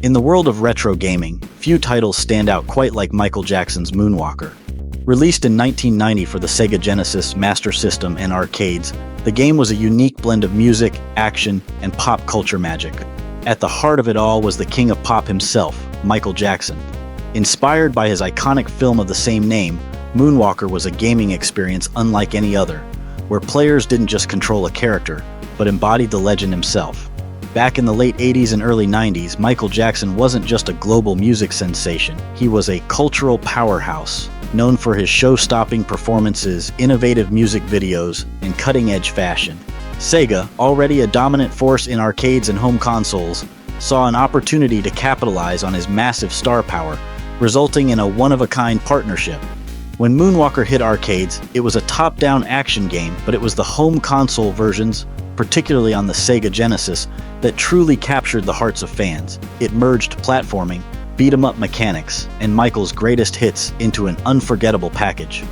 In the world of retro gaming, few titles stand out quite like Michael Jackson's Moonwalker. Released in 1990 for the Sega Genesis, Master System, and arcades, the game was a unique blend of music, action, and pop culture magic. At the heart of it all was the king of pop himself, Michael Jackson. Inspired by his iconic film of the same name, Moonwalker was a gaming experience unlike any other, where players didn't just control a character, but embodied the legend himself. Back in the late 80s and early 90s, Michael Jackson wasn't just a global music sensation, he was a cultural powerhouse, known for his show-stopping performances, innovative music videos, and cutting-edge fashion. Sega, already a dominant force in arcades and home consoles, saw an opportunity to capitalize on his massive star power, resulting in a one-of-a-kind partnership. When Moonwalker hit arcades, it was a top-down action game, but it was the home console versions, particularly on the Sega Genesis, that truly captured the hearts of fans. It merged platforming, beat-em-up mechanics, and Michael's greatest hits into an unforgettable package.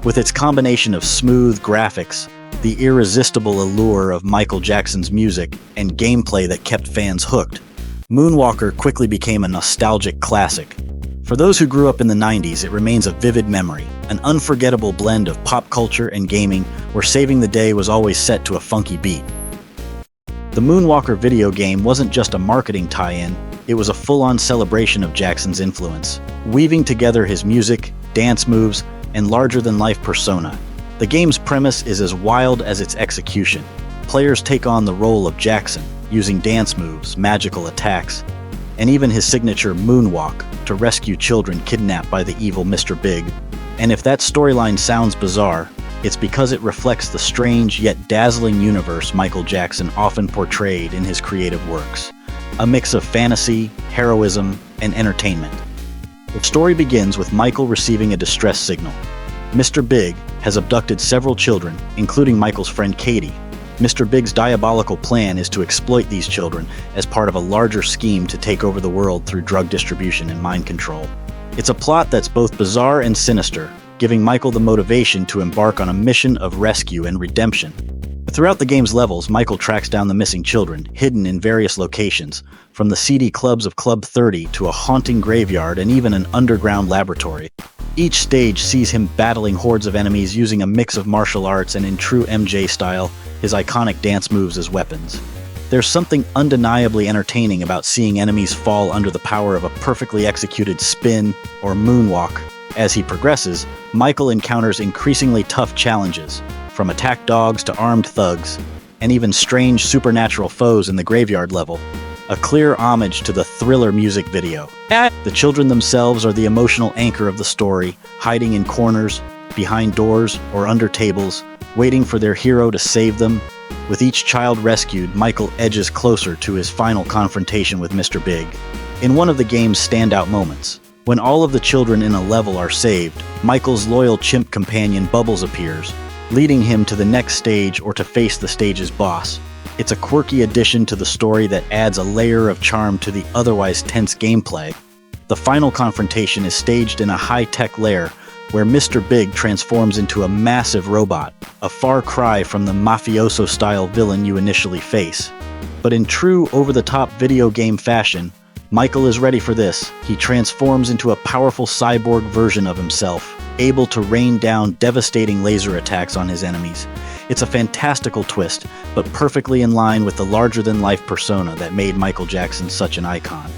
With its combination of smooth graphics, the irresistible allure of Michael Jackson's music, and gameplay that kept fans hooked, Moonwalker quickly became a nostalgic classic. For those who grew up in the 90s, it remains a vivid memory, an unforgettable blend of pop culture and gaming where saving the day was always set to a funky beat. The Moonwalker video game wasn't just a marketing tie-in, it was a full-on celebration of Jackson's influence, weaving together his music, dance moves, and larger-than-life persona. The game's premise is as wild as its execution. Players take on the role of Jackson, using dance moves, magical attacks, and even his signature moonwalk to rescue children kidnapped by the evil Mr. Big. And if that storyline sounds bizarre, it's because it reflects the strange yet dazzling universe Michael Jackson often portrayed in his creative works. A mix of fantasy, heroism, and entertainment. The story begins with Michael receiving a distress signal. Mr. Big has abducted several children, including Michael's friend Katie. Mr. Big's diabolical plan is to exploit these children as part of a larger scheme to take over the world through drug distribution and mind control. It's a plot that's both bizarre and sinister, giving Michael the motivation to embark on a mission of rescue and redemption. Throughout the game's levels, Michael tracks down the missing children, hidden in various locations, from the seedy clubs of Club 30 to a haunting graveyard and even an underground laboratory. Each stage sees him battling hordes of enemies using a mix of martial arts and, in true MJ style, his iconic dance moves as weapons. There's something undeniably entertaining about seeing enemies fall under the power of a perfectly executed spin or moonwalk. As he progresses, Michael encounters increasingly tough challenges, from attack dogs to armed thugs, and even strange supernatural foes in the graveyard level. A clear homage to the Thriller music video. The children themselves are the emotional anchor of the story, hiding in corners, behind doors, or under tables, waiting for their hero to save them. With each child rescued, Michael edges closer to his final confrontation with Mr. Big. In one of the game's standout moments, when all of the children in a level are saved, Michael's loyal chimp companion Bubbles appears, leading him to the next stage or to face the stage's boss. It's a quirky addition to the story that adds a layer of charm to the otherwise tense gameplay. The final confrontation is staged in a high-tech lair where Mr. Big transforms into a massive robot, a far cry from the mafioso-style villain you initially face. But in true over-the-top video game fashion, Michael is ready for this. He transforms into a powerful cyborg version of himself, able to rain down devastating laser attacks on his enemies. It's a fantastical twist, but perfectly in line with the larger-than-life persona that made Michael Jackson such an icon.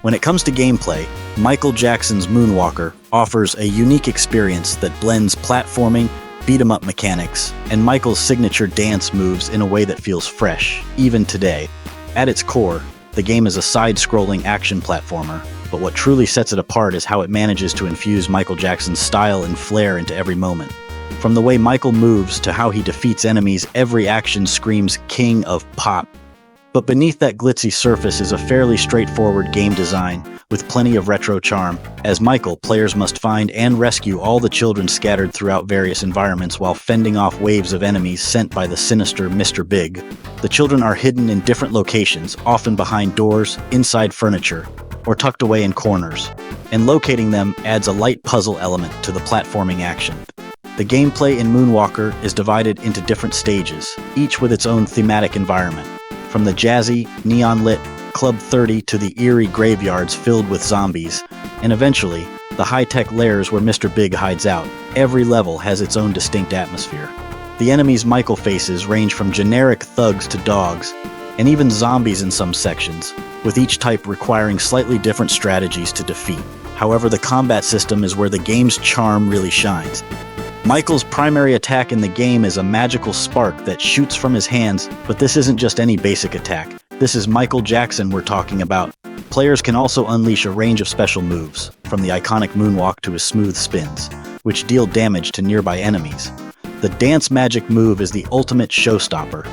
When it comes to gameplay, Michael Jackson's Moonwalker offers a unique experience that blends platforming, beat-em-up mechanics, and Michael's signature dance moves in a way that feels fresh, even today. At its core, the game is a side-scrolling action platformer, but what truly sets it apart is how it manages to infuse Michael Jackson's style and flair into every moment. From the way Michael moves to how he defeats enemies, every action screams King of Pop. But beneath that glitzy surface is a fairly straightforward game design, with plenty of retro charm. As Michael, players must find and rescue all the children scattered throughout various environments while fending off waves of enemies sent by the sinister Mr. Big. The children are hidden in different locations, often behind doors, inside furniture, or tucked away in corners, and locating them adds a light puzzle element to the platforming action. The gameplay in Moonwalker is divided into different stages, each with its own thematic environment. From the jazzy, neon-lit, Club 30 to the eerie graveyards filled with zombies, and eventually, the high-tech lairs where Mr. Big hides out. Every level has its own distinct atmosphere. The enemies Michael faces range from generic thugs to dogs, and even zombies in some sections, with each type requiring slightly different strategies to defeat. However, the combat system is where the game's charm really shines. Michael's primary attack in the game is a magical spark that shoots from his hands, but this isn't just any basic attack. This is Michael Jackson we're talking about. Players can also unleash a range of special moves, from the iconic moonwalk to his smooth spins, which deal damage to nearby enemies. The dance magic move is the ultimate showstopper.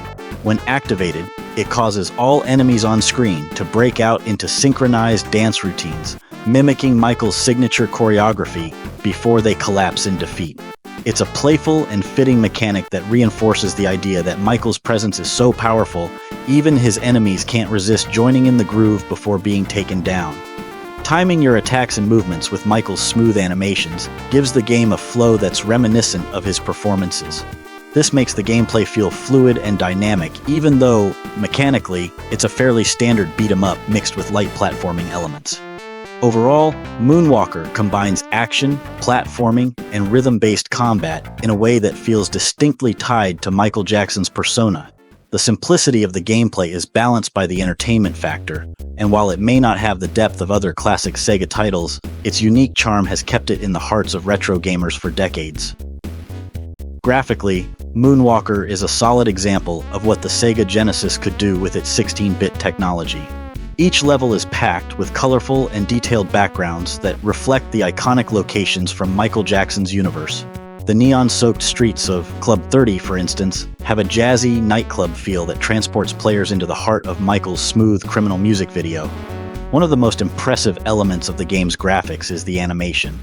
When activated, it causes all enemies on screen to break out into synchronized dance routines, mimicking Michael's signature choreography before they collapse in defeat. It's a playful and fitting mechanic that reinforces the idea that Michael's presence is so powerful, even his enemies can't resist joining in the groove before being taken down. Timing your attacks and movements with Michael's smooth animations gives the game a flow that's reminiscent of his performances. This makes the gameplay feel fluid and dynamic, even though, mechanically, it's a fairly standard beat-em-up mixed with light platforming elements. Overall, Moonwalker combines action, platforming, and rhythm-based combat in a way that feels distinctly tied to Michael Jackson's persona. The simplicity of the gameplay is balanced by the entertainment factor, and while it may not have the depth of other classic Sega titles, its unique charm has kept it in the hearts of retro gamers for decades. Graphically, Moonwalker is a solid example of what the Sega Genesis could do with its 16-bit technology. Each level is packed with colorful and detailed backgrounds that reflect the iconic locations from Michael Jackson's universe. The neon-soaked streets of Club 30, for instance, have a jazzy nightclub feel that transports players into the heart of Michael's smooth criminal music video. One of the most impressive elements of the game's graphics is the animation.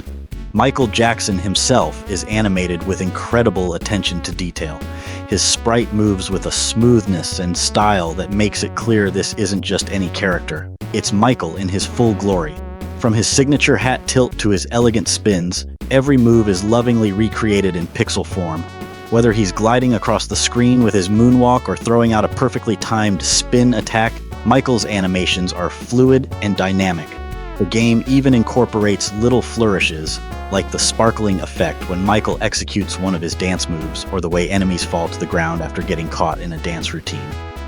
Michael Jackson himself is animated with incredible attention to detail. His sprite moves with a smoothness and style that makes it clear this isn't just any character. It's Michael in his full glory. From his signature hat tilt to his elegant spins, every move is lovingly recreated in pixel form. Whether he's gliding across the screen with his moonwalk or throwing out a perfectly timed spin attack, Michael's animations are fluid and dynamic. The game even incorporates little flourishes, like the sparkling effect when Michael executes one of his dance moves, or the way enemies fall to the ground after getting caught in a dance routine,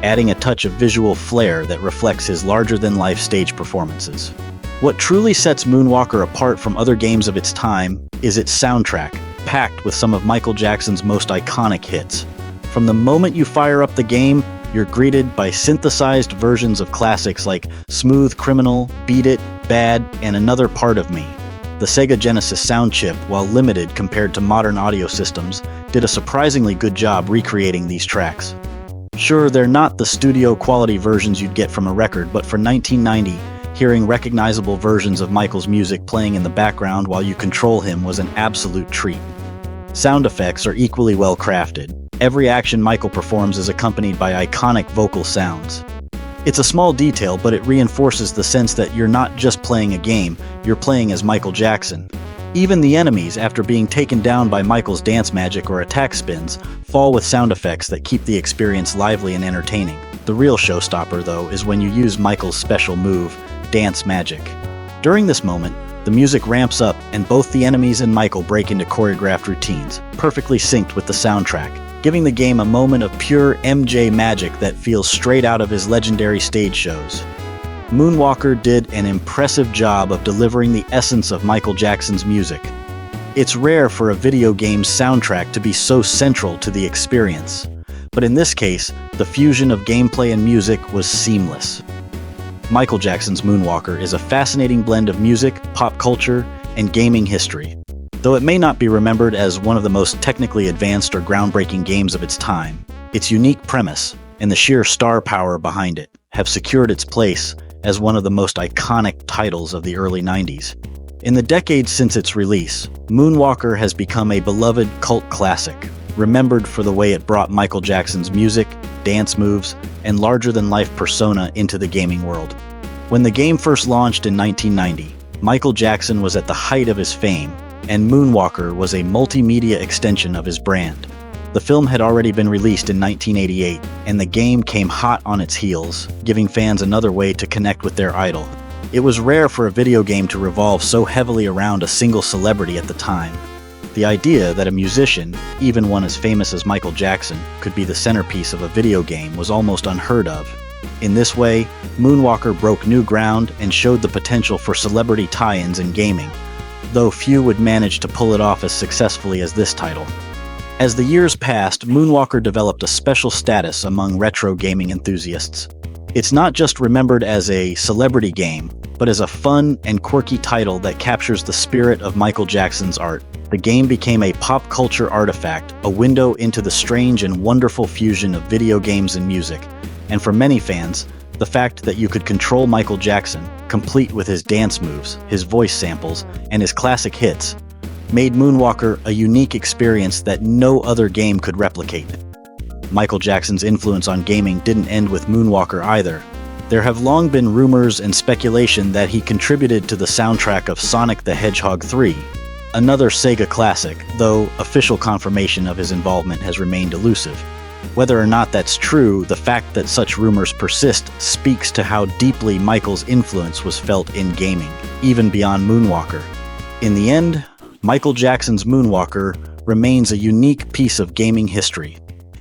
adding a touch of visual flair that reflects his larger-than-life stage performances. What truly sets Moonwalker apart from other games of its time is its soundtrack, packed with some of Michael Jackson's most iconic hits. From the moment you fire up the game, you're greeted by synthesized versions of classics like Smooth Criminal, Beat It, Bad, and Another Part of Me. The Sega Genesis sound chip, while limited compared to modern audio systems, did a surprisingly good job recreating these tracks. Sure, they're not the studio-quality versions you'd get from a record, but for 1990, hearing recognizable versions of Michael's music playing in the background while you control him was an absolute treat. Sound effects are equally well crafted. Every action Michael performs is accompanied by iconic vocal sounds. It's a small detail, but it reinforces the sense that you're not just playing a game, you're playing as Michael Jackson. Even the enemies, after being taken down by Michael's dance magic or attack spins, fall with sound effects that keep the experience lively and entertaining. The real showstopper, though, is when you use Michael's special move, Dance Magic. During this moment, the music ramps up and both the enemies and Michael break into choreographed routines, perfectly synced with the soundtrack, giving the game a moment of pure MJ magic that feels straight out of his legendary stage shows. Moonwalker did an impressive job of delivering the essence of Michael Jackson's music. It's rare for a video game's soundtrack to be so central to the experience, but in this case, the fusion of gameplay and music was seamless. Michael Jackson's Moonwalker is a fascinating blend of music, pop culture, and gaming history. Though it may not be remembered as one of the most technically advanced or groundbreaking games of its time, its unique premise and the sheer star power behind it have secured its place as one of the most iconic titles of the early 90s. In the decades since its release, Moonwalker has become a beloved cult classic, remembered for the way it brought Michael Jackson's music, dance moves, and larger-than-life persona into the gaming world. When the game first launched in 1990, Michael Jackson was at the height of his fame, and Moonwalker was a multimedia extension of his brand. The film had already been released in 1988, and the game came hot on its heels, giving fans another way to connect with their idol. It was rare for a video game to revolve so heavily around a single celebrity at the time. The idea that a musician, even one as famous as Michael Jackson, could be the centerpiece of a video game was almost unheard of. In this way, Moonwalker broke new ground and showed the potential for celebrity tie-ins in gaming, though few would manage to pull it off as successfully as this title. As the years passed, Moonwalker developed a special status among retro gaming enthusiasts. It's not just remembered as a celebrity game, but as a fun and quirky title that captures the spirit of Michael Jackson's art. The game became a pop culture artifact, a window into the strange and wonderful fusion of video games and music. And for many fans, the fact that you could control Michael Jackson, complete with his dance moves, his voice samples, and his classic hits, made Moonwalker a unique experience that no other game could replicate. Michael Jackson's influence on gaming didn't end with Moonwalker either. There have long been rumors and speculation that he contributed to the soundtrack of Sonic the Hedgehog 3, another Sega classic, though official confirmation of his involvement has remained elusive. Whether or not that's true, the fact that such rumors persist speaks to how deeply Michael's influence was felt in gaming, even beyond Moonwalker. In the end, Michael Jackson's Moonwalker remains a unique piece of gaming history.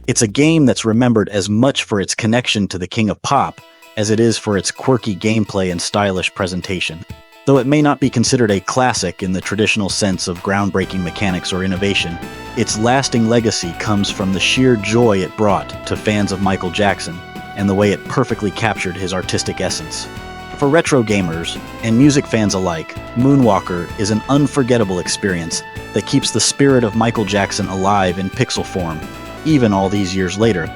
It's a game that's remembered as much for its connection to the King of Pop as it is for its quirky gameplay and stylish presentation. Though it may not be considered a classic in the traditional sense of groundbreaking mechanics or innovation, its lasting legacy comes from the sheer joy it brought to fans of Michael Jackson and the way it perfectly captured his artistic essence. For retro gamers and music fans alike, Moonwalker is an unforgettable experience that keeps the spirit of Michael Jackson alive in pixel form, even all these years later.